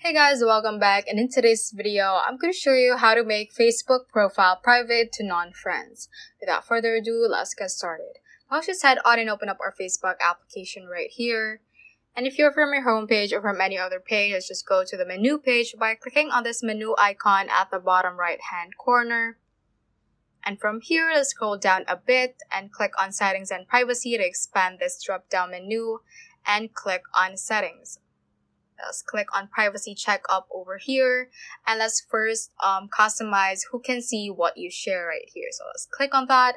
Hey guys, welcome back, and in today's video, I'm going to show you how to make Facebook profile private to non-friends. Without further ado, let's get started. I'll just head on and open up our Facebook application right here. And if you're from your home page or from any other page, let's just go to the menu page by clicking on this menu icon at the bottom right hand corner. And from here, let's scroll down a bit and click on Settings and Privacy to expand this drop-down menu and click on Settings. Let's click on Privacy Checkup over here, and let's first customize who can see what you share right here. So let's click on that,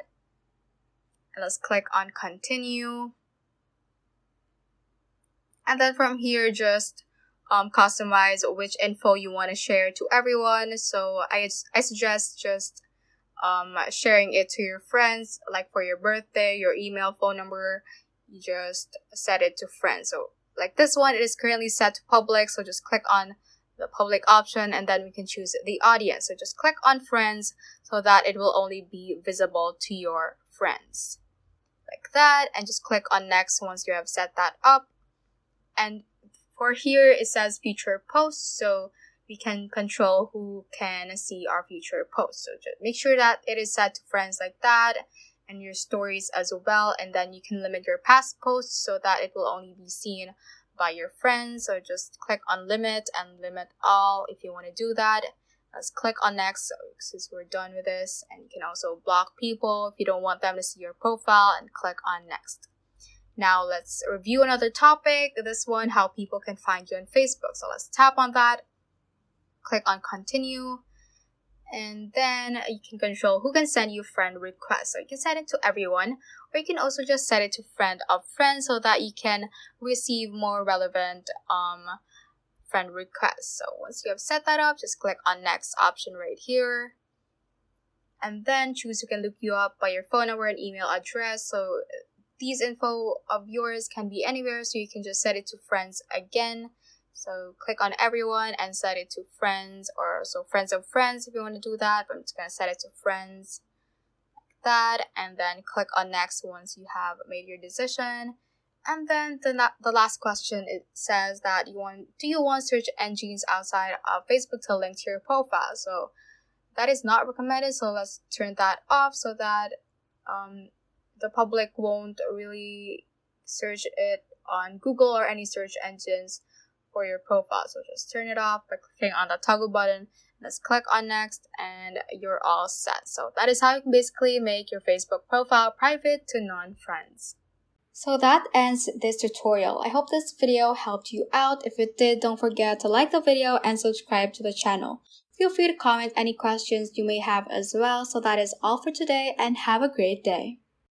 and let's click on Continue. And then from here, just customize which info you want to share to everyone. So I suggest just sharing it to your friends, like for your birthday, your email, phone number. You just set it to friends. So like this one, it is currently set to public, so just click on the public option and then we can choose the audience. So just click on friends so that it will only be visible to your friends. Like that, and just click on next once you have set that up. And for here, it says future posts, so we can control who can see our future posts. So just make sure that it is set to friends like that, and your stories as well, and then you can limit your past posts so that it will only be seen by your friends. So just click on limit and limit all if you want to do that. Let's click on next since we're done with this, and you can also block people if you don't want them to see your profile, and click on next. Now let's review another topic, this one, how people can find you on Facebook. So let's tap on that, click on continue, and then you can control who can send you friend requests. So you can set it to everyone, or you can also just set it to friend of friends so that you can receive more relevant friend requests. So once you have set that up, just click on next option right here, and then choose who can look you up by your phone number and email address. So these info of yours can be anywhere, so you can just set it to friends again. So click on everyone and set it to friends, or so friends of friends if you want to do that. But I'm just going to set it to friends like that, and then click on next once you have made your decision. And then the last question, it says that do you want search engines outside of Facebook to link to your profile? So that is not recommended, so let's turn that off so that the public won't really search it on Google or any search engines for your profile. So just turn it off by clicking on the toggle button. Let's click on next, and you're all set. So that is how you can basically make your Facebook profile private to non-friends. So that ends this tutorial. I hope this video helped you out. If it did, don't forget to like the video and subscribe to the channel. Feel free to comment any questions you may have as well. So that is all for today, and have a great day.